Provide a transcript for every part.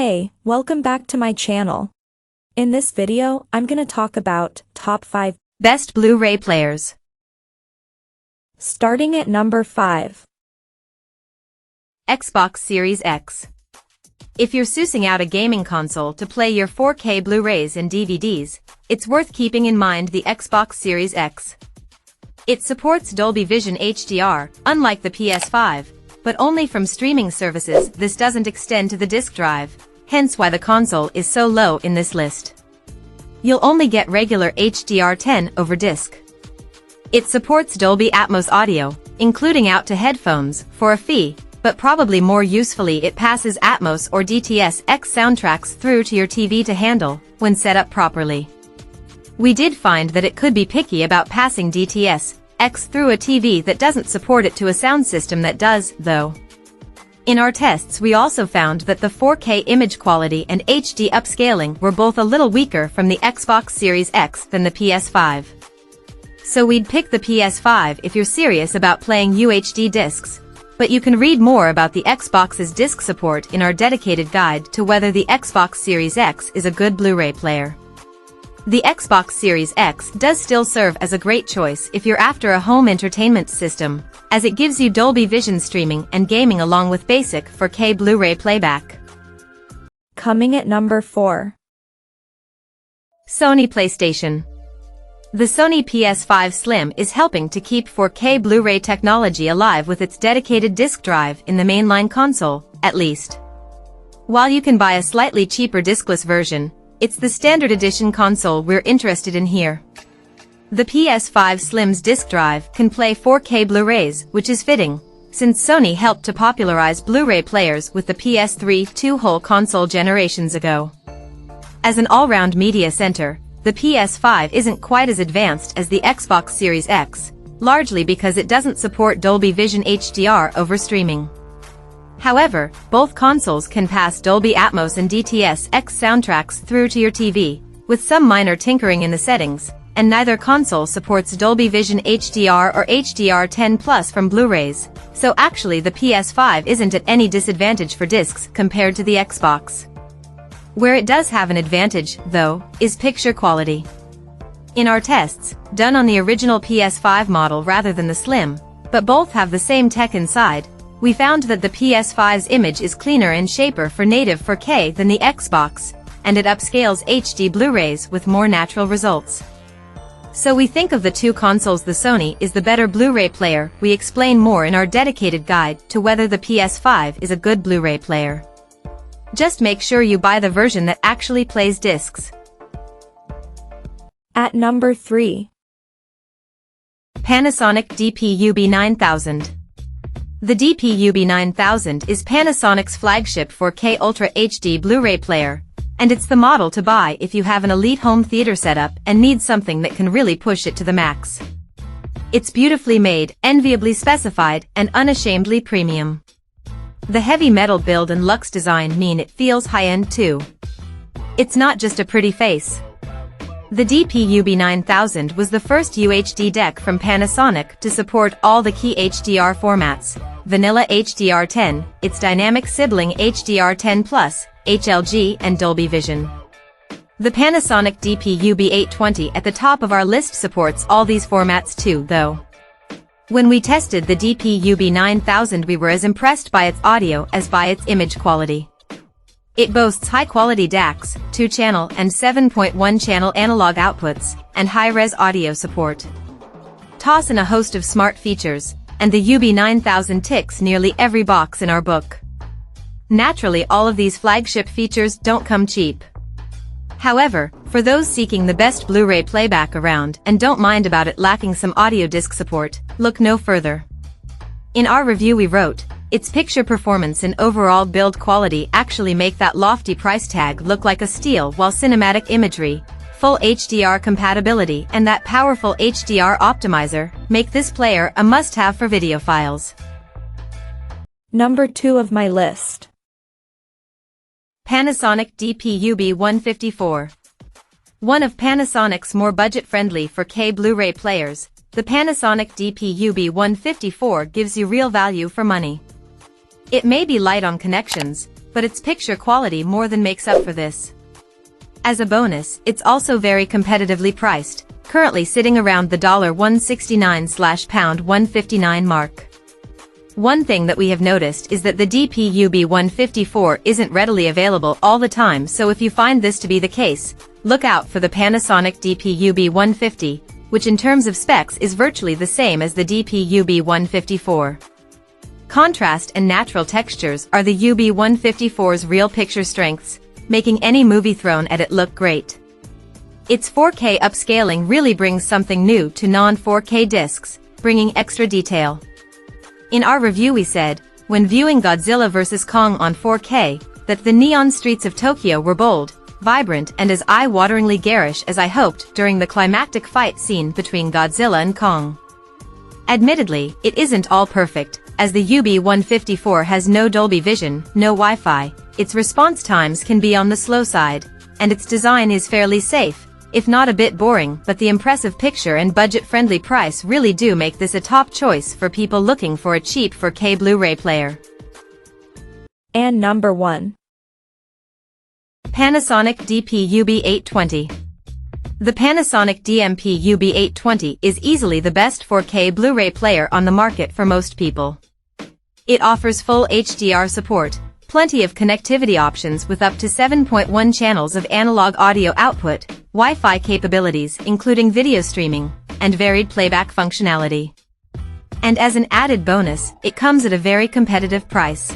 Hey, welcome back to my channel. In this video, I'm gonna talk about top 5 best Blu Ray players. Starting at number 5. Xbox Series X. If you're sourcing out a gaming console to play your 4K Blu-rays and DVDs, it's worth keeping in mind the Xbox Series X. It supports Dolby Vision HDR, unlike the PS5, but only from streaming services. This doesn't extend to the disk drive, hence why the console is so low in this list. You'll only get regular HDR10 over disc. It supports Dolby Atmos audio, including out to headphones, for a fee, but probably more usefully it passes Atmos or DTS-X soundtracks through to your TV to handle, when set up properly. We did find that it could be picky about passing DTS-X through a TV that doesn't support it to a sound system that does, though. In our tests we also found that the 4K image quality and HD upscaling were both a little weaker from the Xbox Series X than the PS5. So we'd pick the PS5 if you're serious about playing UHD discs, but you can read more about the Xbox's disc support in our dedicated guide to whether the Xbox Series X is a good Blu-ray player. The Xbox Series X does still serve as a great choice if you're after a home entertainment system, as it gives you Dolby Vision streaming and gaming along with basic 4K Blu-ray playback. Coming at number 4. Sony PlayStation. The Sony PS5 Slim is helping to keep 4K Blu-ray technology alive with its dedicated disc drive in the mainline console, at least. While you can buy a slightly cheaper discless version, it's the standard edition console we're interested in here. The PS5 Slim's disc drive can play 4K Blu-rays, which is fitting, since Sony helped to popularize Blu-ray players with the PS3 two-hole console generations ago. As an all-round media center, the PS5 isn't quite as advanced as the Xbox Series X, largely because it doesn't support Dolby Vision HDR over streaming. However, both consoles can pass Dolby Atmos and DTS-X soundtracks through to your TV, with some minor tinkering in the settings, and neither console supports Dolby Vision HDR or HDR10 Plus from Blu-rays, so actually the PS5 isn't at any disadvantage for discs compared to the Xbox. Where it does have an advantage, though, is picture quality. In our tests, done on the original PS5 model rather than the Slim, but both have the same tech inside, we found that the PS5's image is cleaner and sharper for native 4K than the Xbox, and it upscales HD Blu-rays with more natural results. So we think of the two consoles the Sony is the better Blu-ray player. We explain more in our dedicated guide to whether the PS5 is a good Blu-ray player. Just make sure you buy the version that actually plays discs. At number 3. Panasonic DPUB9000. The DPUB9000 is Panasonic's flagship 4K Ultra HD Blu-ray player, and it's the model to buy if you have an elite home theater setup and need something that can really push it to the max. It's beautifully made, enviably specified, and unashamedly premium. The heavy metal build and luxe design mean it feels high-end too. It's not just a pretty face. The DPUB9000 was the first UHD deck from Panasonic to support all the key HDR formats: Vanilla HDR10, its dynamic sibling HDR10+, HLG, and Dolby Vision. The Panasonic DPUB820 at the top of our list supports all these formats too, though. When we tested the DPUB9000 we were as impressed by its audio as by its image quality. It boasts high-quality DACs, 2-channel and 7.1-channel analog outputs, and high-res audio support. Toss in a host of smart features, and the UB9000 ticks nearly every box in our book. Naturally, all of these flagship features don't come cheap. However, for those seeking the best Blu-ray playback around and don't mind about it lacking some audio disc support, look no further. In our review we wrote, its picture performance and overall build quality actually make that lofty price tag look like a steal, while cinematic imagery, full HDR compatibility, and that powerful HDR optimizer make this player a must-have for videophiles. Number 2 of my list. Panasonic DPUB154. One of Panasonic's more budget-friendly 4K Blu-ray players, the Panasonic DPUB154 gives you real value for money. It may be light on connections, but its picture quality more than makes up for this. As a bonus, it's also very competitively priced, currently sitting around the $169/$159 mark. One thing that we have noticed is that the DPUB154 isn't readily available all the time, so if you find this to be the case, look out for the Panasonic DPUB150, which in terms of specs is virtually the same as the DPUB154. Contrast and natural textures are the UB154's real picture strengths, making any movie thrown at it look great. Its 4K upscaling really brings something new to non-4K discs, bringing extra detail. In our review we said, when viewing Godzilla vs. Kong on 4K, that the neon streets of Tokyo were bold, vibrant and as eye-wateringly garish as I hoped during the climactic fight scene between Godzilla and Kong. Admittedly, it isn't all perfect, as the UB154 has no Dolby Vision, no Wi-Fi, its response times can be on the slow side, and its design is fairly safe, if not a bit boring, but the impressive picture and budget-friendly price really do make this a top choice for people looking for a cheap 4K Blu-ray player. And number 1. Panasonic DPUB820. The Panasonic DPUB820 is easily the best 4K Blu-ray player on the market for most people. It offers full HDR support, plenty of connectivity options with up to 7.1 channels of analog audio output, Wi-Fi capabilities including video streaming, and varied playback functionality. And as an added bonus, it comes at a very competitive price.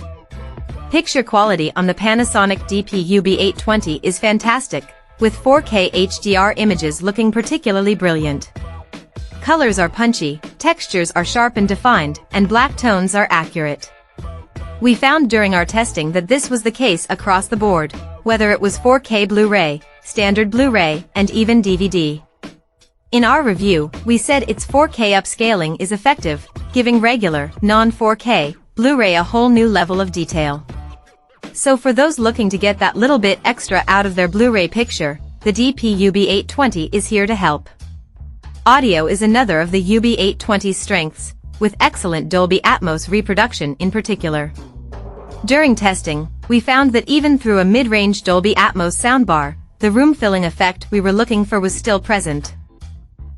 Picture quality on the Panasonic DPUB820 is fantastic, with 4K HDR images looking particularly brilliant. Colors are punchy, textures are sharp and defined, and black tones are accurate. We found during our testing that this was the case across the board, whether it was 4K Blu-ray, standard Blu-ray, and even DVD. In our review, we said its 4K upscaling is effective, giving regular, non-4K, Blu-ray a whole new level of detail. So for those looking to get that little bit extra out of their Blu-ray picture, the DPUB820 is here to help. Audio is another of the UB820's strengths, with excellent Dolby Atmos reproduction in particular. During testing, we found that even through a mid-range Dolby Atmos soundbar, the room-filling effect we were looking for was still present.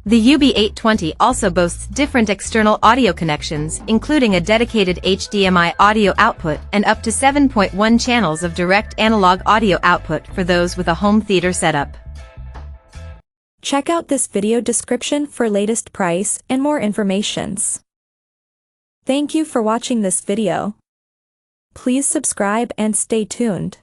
The UB820 also boasts different external audio connections, including a dedicated HDMI audio output and up to 7.1 channels of direct analog audio output for those with a home theater setup. Check out this video description for latest price and more informations. Thank you for watching this video. Please subscribe and stay tuned.